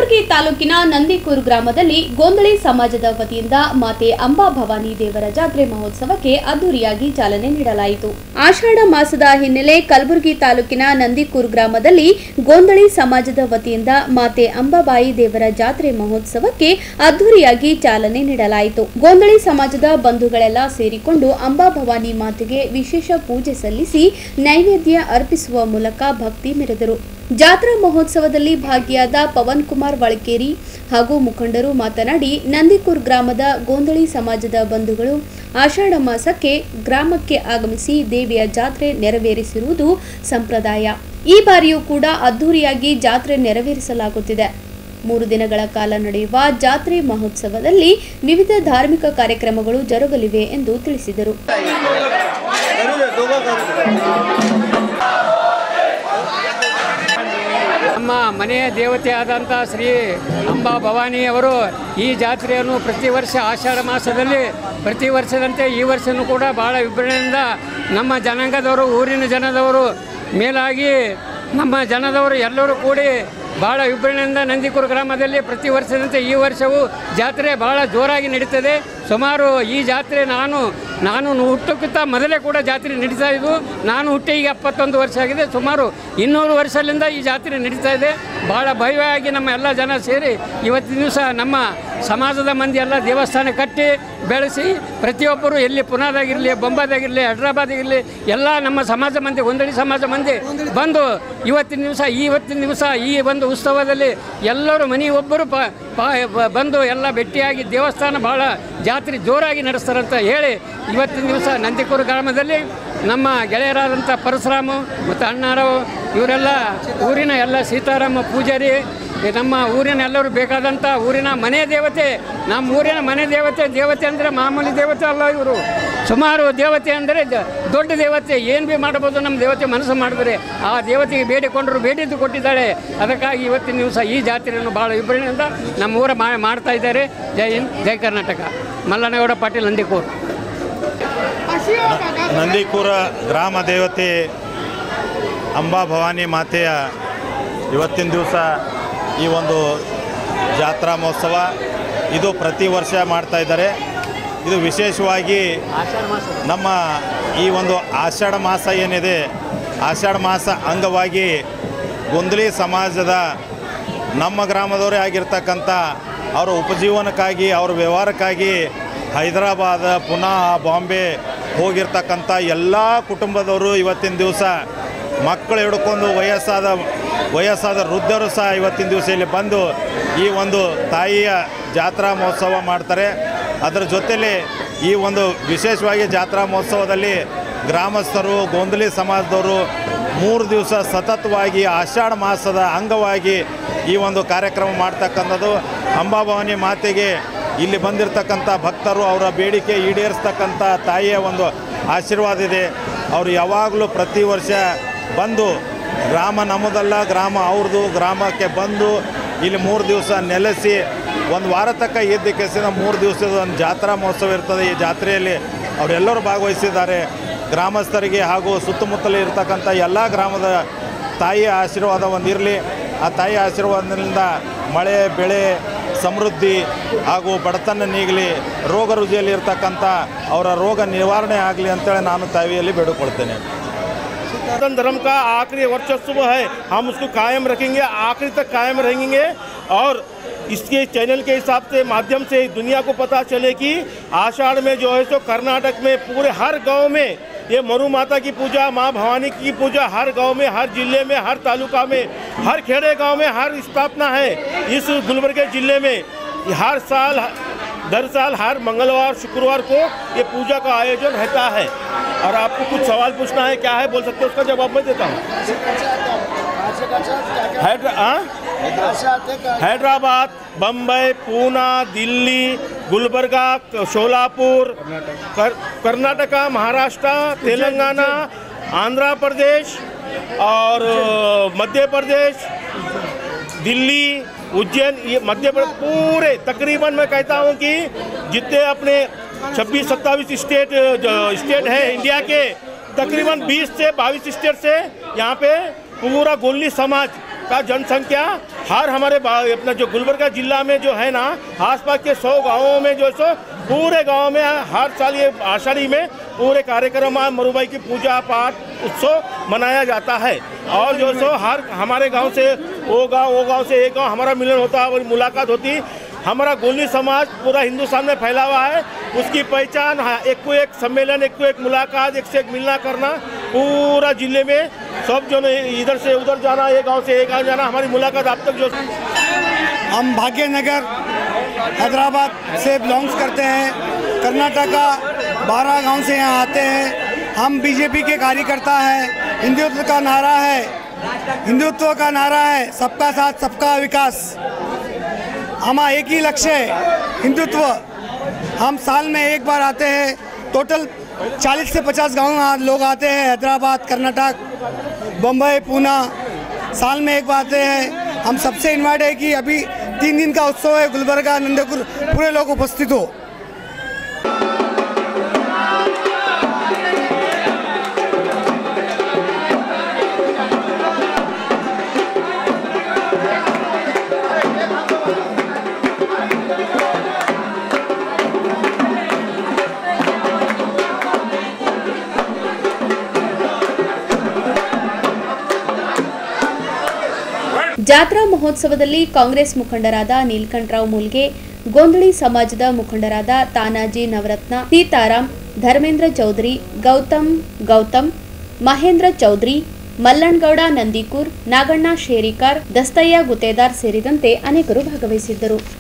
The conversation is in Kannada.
ಕಲಬುರಗಿ ತಾಲೂಕಿನ ನಂದಿಕೂರು ಗ್ರಾಮದಲ್ಲಿ ಗೋಂದಳಿ ಸಮಾಜದ ವತಿಯಿಂದ ಮಾತೆ ಅಂಬಾ ಭವಾನಿ ದೇವರ ಜಾತ್ರೆ ಮಹೋತ್ಸವಕ್ಕೆ ಅದ್ದೂರಿಯಾಗಿ ಚಾಲನೆ ನೀಡಲಾಯಿತು। ಆಷಾಢ ಮಾಸದ ಹಿನ್ನೆಲೆ ಕಲಬುರಗಿ ತಾಲೂಕಿನ ನಂದಿಕೂರು ಗ್ರಾಮದಲ್ಲಿ ಗೋಂದಳಿ ಸಮಾಜದ ವತಿಯಿಂದ ಮಾತೆ ಅಂಬಾಬಾಯಿ ದೇವರ ಜಾತ್ರೆ ಮಹೋತ್ಸವಕ್ಕೆ ಅದ್ದೂರಿಯಾಗಿ ಚಾಲನೆ ನೀಡಲಾಯಿತು। ಗೋಂದಳಿ ಸಮಾಜದ ಬಂಧುಗಳೆಲ್ಲ ಸೇರಿಕೊಂಡು ಅಂಬಾ ಭವಾನಿ ಮಾತೆಗೆ ವಿಶೇಷ ಪೂಜೆ ಸಲ್ಲಿಸಿ ನೈವೇದ್ಯ ಅರ್ಪಿಸುವ ಮೂಲಕ ಭಕ್ತಿ ಮೆರೆದರು। ಜಾತ್ರಾ ಮಹೋತ್ಸವದಲ್ಲಿ ಭಾಗಿಯಾದ ಪವನ್ ಕುಮಾರ್ ವಳಕೇರಿ ಹಾಗೂ ಮುಖಂಡರು ಮಾತನಾಡಿ, ನಂದಿಕೂರು ಗ್ರಾಮದ ಗೋಂದಳಿ ಸಮಾಜದ ಬಂಧುಗಳು ಆಷಾಢ ಮಾಸಕ್ಕೆ ಗ್ರಾಮಕ್ಕೆ ಆಗಮಿಸಿ ದೇವಿಯ ಜಾತ್ರೆ ನೆರವೇರಿಸಿರುವುದು ಸಂಪ್ರದಾಯ। ಈ ಬಾರಿಯೂ ಕೂಡ ಅದ್ದೂರಿಯಾಗಿ ಜಾತ್ರೆ ನೆರವೇರಿಸಲಾಗುತ್ತಿದೆ। 3 ದಿನಗಳ ಕಾಲ ನಡೆಯುವ ಜಾತ್ರೆ ಮಹೋತ್ಸವದಲ್ಲಿ ವಿವಿಧ ಧಾರ್ಮಿಕ ಕಾರ್ಯಕ್ರಮಗಳು ಜರುಗಲಿವೆ ಎಂದು ತಿಳಿಸಿದರು। ನಮ್ಮ ಮನೆಯ ದೇವತೆಯಾದಂಥ ಶ್ರೀ ಅಂಬಾ ಭವಾನಿಯವರು ಈ ಜಾತ್ರೆಯನ್ನು ಪ್ರತಿ ವರ್ಷ ಆಷಾಢ ಮಾಸದಲ್ಲಿ ಪ್ರತಿ ವರ್ಷದಂತೆ ಈ ವರ್ಷವೂ ಕೂಡ ಭಾಳ ವಿಜೃಂಭಣೆಯಿಂದ ನಮ್ಮ ಜನಾಂಗದವರು, ಊರಿನ ಜನದವರು ಮೇಲಾಗಿ ನಮ್ಮ ಜನದವರು ಎಲ್ಲರೂ ಕೂಡಿ ಭಾಳ ವಿಜೃಂಭಣೆಯಿಂದ ನಂದಿಕೂರು ಗ್ರಾಮದಲ್ಲಿ ಪ್ರತಿ ವರ್ಷದಂತೆ ಈ ವರ್ಷವೂ ಜಾತ್ರೆ ಭಾಳ ಜೋರಾಗಿ ನಡೀತದೆ। ಸುಮಾರು ಈ ಜಾತ್ರೆ ನಾನು ಹುಟ್ಟಕ್ಕಿಂತ ಮೊದಲೇ ಕೂಡ ಜಾತ್ರೆ ನಡೀತಾ ಇದ್ದು, ನಾನು ಹುಟ್ಟಿ ಈಗ 71 ವರ್ಷ ಆಗಿದೆ। ಸುಮಾರು 200 ವರ್ಷದಿಂದ ಈ ಜಾತ್ರೆ ನಡೀತಾ ಇದೆ। ಭಾಳ ಭವ್ಯವಾಗಿ ನಮ್ಮ ಎಲ್ಲ ಜನ ಸೇರಿ ಇವತ್ತಿನ ದಿವಸ ನಮ್ಮ ಸಮಾಜದ ಮಂದಿ ಎಲ್ಲ ದೇವಸ್ಥಾನ ಕಟ್ಟಿ ಬೆಳೆಸಿ ಪ್ರತಿಯೊಬ್ಬರು ಎಲ್ಲಿ ಪುನಾದಾಗಿರಲಿ, ಬೊಂಬಾದಾಗಿರಲಿ, ಹೈದ್ರಾಬಾದಾಗಿರಲಿ ಎಲ್ಲ ನಮ್ಮ ಸಮಾಜ ಮಂದಿ, ಗೊಂದಳಿ ಸಮಾಜ ಮಂದಿ ಬಂದು ಇವತ್ತಿನ ದಿವಸ ಈ ಒಂದು ಉತ್ಸವದಲ್ಲಿ ಎಲ್ಲರೂ ಮನೆಯೊಬ್ಬರು ಬಂದು ಎಲ್ಲ ಭೇಟಿಯಾಗಿ ದೇವಸ್ಥಾನ ಭಾಳ ಜಾತ್ರೆ ಜೋರಾಗಿ ನಡೆಸ್ತಾರಂತ ಹೇಳಿ ಇವತ್ತಿನ ದಿವಸ ನಂದಿಕೂರು ಗ್ರಾಮದಲ್ಲಿ ನಮ್ಮ ಗೆಳೆಯರಾದಂಥ ಪರಶುರಾಮು ಮತ್ತು ಅಣ್ಣಾರಾವ್ ಇವರೆಲ್ಲ ಊರಿನ ಎಲ್ಲ ಸೀತಾರಾಮ ಪೂಜಾರಿ, ನಮ್ಮ ಊರಿನ ಎಲ್ಲರೂ ಬೇಕಾದಂಥ ಊರಿನ ಮನೆ ದೇವತೆ, ನಮ್ಮ ಊರಿನ ಮನೆ ದೇವತೆ ಅಂದರೆ ಮಾಮೂಲಿ ದೇವತೆ ಅಲ್ಲ, ಇವರು ಸುಮಾರು ದೇವತೆ ಅಂದರೆ ದೊಡ್ಡ ದೇವತೆ। ಏನು ಭೀ ಮಾಡ್ಬೋದು ನಮ್ಮ ದೇವತೆ ಮನಸ್ಸು ಮಾಡಿದ್ರೆ ಆ ದೇವತೆಗೆ ಬೇಡಿಕೊಂಡರು ಬೇಡಿದ್ದು ಕೊಟ್ಟಿದ್ದಾಳೆ। ಅದಕ್ಕಾಗಿ ಇವತ್ತಿನ ದಿವಸ ಈ ಜಾತ್ರೆಯನ್ನು ಭಾಳ ವಿಜೃಂಭಣೆಯಿಂದ ನಮ್ಮ ಊರ ಮಾಡ್ತಾ ಇದ್ದಾರೆ। ಜೈ ಹಿಂದ್, ಜೈ ಕರ್ನಾಟಕ। ಮಲ್ಲನಗೌಡ ಪಾಟೀಲ್, ನಂದಿಕೂರು। ನಂದಿಕೂರ ಗ್ರಾಮ ದೇವತೆ ಅಂಬಾ ಭವಾನಿ ಮಾತೆಯ ಇವತ್ತಿನ ದಿವಸ ಈ ಒಂದು ಜಾತ್ರಾ ಮಹೋತ್ಸವ ಇದು ಪ್ರತಿ ವರ್ಷ ಮಾಡ್ತಾ ಇದ್ದಾರೆ। ಇದು ವಿಶೇಷವಾಗಿ ನಮ್ಮ ಈ ಒಂದು ಆಷಾಢ ಮಾಸ ಏನಿದೆ, ಆಷಾಢ ಮಾಸ ಅಂಗವಾಗಿ ಗೊಂದಲಿ ಸಮಾಜದ ನಮ್ಮ ಗ್ರಾಮದವರೇ ಆಗಿರ್ತಕ್ಕಂಥ ಅವರ ಉಪಜೀವನಕ್ಕಾಗಿ, ಅವರ ವ್ಯವಹಾರಕ್ಕಾಗಿ ಹೈದರಾಬಾದ್, ಪುನಃ, ಬಾಂಬೆ ಹೋಗಿರ್ತಕ್ಕಂಥ ಎಲ್ಲ ಕುಟುಂಬದವರು ಇವತ್ತಿನ ದಿವಸ ಮಕ್ಕಳು ಹಿಡ್ಕೊಂಡು ವಯಸ್ಸಾದ ವೃದ್ಧರು ಸಹ ಇವತ್ತಿನ ದಿವಸ ಇಲ್ಲಿ ಬಂದು ಈ ಒಂದು ತಾಯಿಯ ಜಾತ್ರಾ ಮಹೋತ್ಸವ ಮಾಡ್ತಾರೆ। ಅದರ ಜೊತೆಯಲ್ಲಿ ಈ ಒಂದು ವಿಶೇಷವಾಗಿ ಜಾತ್ರಾ ಮಹೋತ್ಸವದಲ್ಲಿ ಗ್ರಾಮಸ್ಥರು, ಗೊಂದಲಿ ಸಮಾಜದವರು 3 ದಿವಸ ಸತತವಾಗಿ ಆಷಾಢ ಮಾಸದ ಅಂಗವಾಗಿ ಈ ಒಂದು ಕಾರ್ಯಕ್ರಮ ಮಾಡ್ತಕ್ಕಂಥದ್ದು। ಅಂಬಾಭವಾನಿ ಮಾತೆಗೆ ಇಲ್ಲಿ ಬಂದಿರತಕ್ಕಂಥ ಭಕ್ತರು ಅವರ ಬೇಡಿಕೆ ಈಡೇರಿಸ್ತಕ್ಕಂಥ ತಾಯಿಯ ಒಂದು ಆಶೀರ್ವಾದ ಇದೆ। ಅವರು ಯಾವಾಗಲೂ ಪ್ರತಿ ವರ್ಷ ಬಂದು ಗ್ರಾಮ ನಮ್ಮದಲ್ಲ, ಗ್ರಾಮ ಅವ್ರದ್ದು, ಗ್ರಾಮಕ್ಕೆ ಬಂದು ಇಲ್ಲಿ 3 ದಿವಸ ನೆಲೆಸಿ 1 ವಾರ ತನಕ ಇದ್ದ ಕೆಸಿನ 3 ದಿವಸದ ಒಂದು ಜಾತ್ರಾ ಮಹೋತ್ಸವ ಇರ್ತದೆ। ಈ ಜಾತ್ರೆಯಲ್ಲಿ ಅವರೆಲ್ಲರೂ ಭಾಗವಹಿಸಿದ್ದಾರೆ। ಗ್ರಾಮಸ್ಥರಿಗೆ ಹಾಗೂ ಸುತ್ತಮುತ್ತಲೇ ಇರ್ತಕ್ಕಂಥ ಎಲ್ಲ ಗ್ರಾಮದ ತಾಯಿಯ ಆಶೀರ್ವಾದ ಒಂದಿರಲಿ। ಆ ತಾಯಿಯ ಆಶೀರ್ವಾದದಿಂದ ಮಳೆ ಬೆಳೆ ಸಮೃದ್ಧಿ ಹಾಗೂ ಬಡತನ ನೀಗಲಿ, ರೋಗ ರುಜಿಯಲ್ಲಿ ಇರ್ತಕ್ಕಂಥ ಅವರ ರೋಗ ನಿವಾರಣೆ ಆಗಲಿ ಅಂತೇಳಿ ನಾನು ತಾಯಿಯಲ್ಲಿ ಬೇಡಿಕೊಳ್ತೇನೆ। सनातन धर्म का आखिरी वर्चस्व है, हम उसको कायम रखेंगे, आखिरी तक कायम रहेंगे। और इसके चैनल के हिसाब से माध्यम से दुनिया को पता चले कि आषाढ़ में जो है सो कर्नाटक में पूरे हर गांव में ये मरु माता की पूजा, माँ भवानी की पूजा हर गांव में, हर जिले में, हर तालुका में, हर खेड़े गांव में हर स्थापना है। इस गुलबर्गा जिले में हर साल दर साल हर मंगलवार शुक्रवार को ये पूजा का आयोजन रहता है। और आपको कुछ सवाल पूछना है, क्या है बोल सकते हो, उसका जवाब मैं देता हूँ। हैदराबाद, बम्बई, पूना, दिल्ली, गुलबर्गा, शोलापुर, कर्नाटका, महाराष्ट्र, तेलंगाना, आंध्र प्रदेश और मध्य प्रदेश, दिल्ली, उज्जैन, ये मध्य प्रदेश पूरे तकरीबन मैं कहता हूँ कि जितने अपने 26-27 स्टेट है इंडिया के, तकरीबन 20 से 22 स्टेट से यहाँ पे पूरा गोंदली समाज का जनसंख्या हर हमारे अपना जो गुलबर्गा जिला में जो है ना, आसपास के 100 गाँवों में जो सो पूरे गांव में हर साल ये आषाढ़ी में पूरे कार्यक्रम मरुबाई की पूजा पाठ उत्सव मनाया जाता है। और जो सो हर हमारे गांव से वो गांव से एक गांव हमारा मिलन होता है और मुलाकात होती। हमारा गोंधली समाज पूरा हिंदुस्तान में फैला हुआ है, उसकी पहचान एक को एक सम्मेलन, एक को एक मुलाकात, एक से एक मिलना करना, पूरा जिले में सब जो इधर से उधर जाना, एक गांव से एक गांव जाना, हमारी मुलाकात अब तक जो हम भाग्यनगर हैदराबाद से बिलोंग्स करते हैं। कर्नाटका 12 गांव से यहाँ आते हैं। हम बीजेपी के कार्यकर्ता हैं। हिंदुत्व का नारा है सबका साथ सबका विकास। हमारा एक ही लक्ष्य है हिंदुत्व। हम साल में एक बार आते हैं। टोटल 40 से 50 गाँव लोग आते हैं। हैदराबाद, कर्नाटक, बम्बई, पूना साल में एक बार आते हैं। हम सबसे इन्वाइट है कि अभी 3 दिन का उत्सव है गुलबर्गा नंदकुर, पूरे लोग उपस्थित हो। ಜಾತ್ರಾ ಮಹೋತ್ಸವದಲ್ಲಿ ಕಾಂಗ್ರೆಸ್ ಮುಖಂಡರಾದ ನೀಲಕಂಠರಾವ್ ಮೂಲ್ಗೆ, ಗೋಂಧಳಿ ಸಮಾಜದ ಮುಖಂಡರಾದ ತಾನಾಜಿ ನವರತ್ನ, ಸೀತಾರಾಮ್, ಧರ್ಮೇಂದ್ರ ಚೌಧರಿ, ಗೌತಮ್, ಮಹೇಂದ್ರ ಚೌಧರಿ, ಮಲ್ಲಣ್ಗೌಡ ನಂದಿಕೂರ್, ನಾಗಣ್ಣ ಶೇರಿಕಾರ್, ದಸ್ತಯ್ಯ ಗುತ್ತೇದಾರ್ ಸೇರಿದಂತೆ ಅನೇಕರು ಭಾಗವಹಿಸಿದ್ದರು.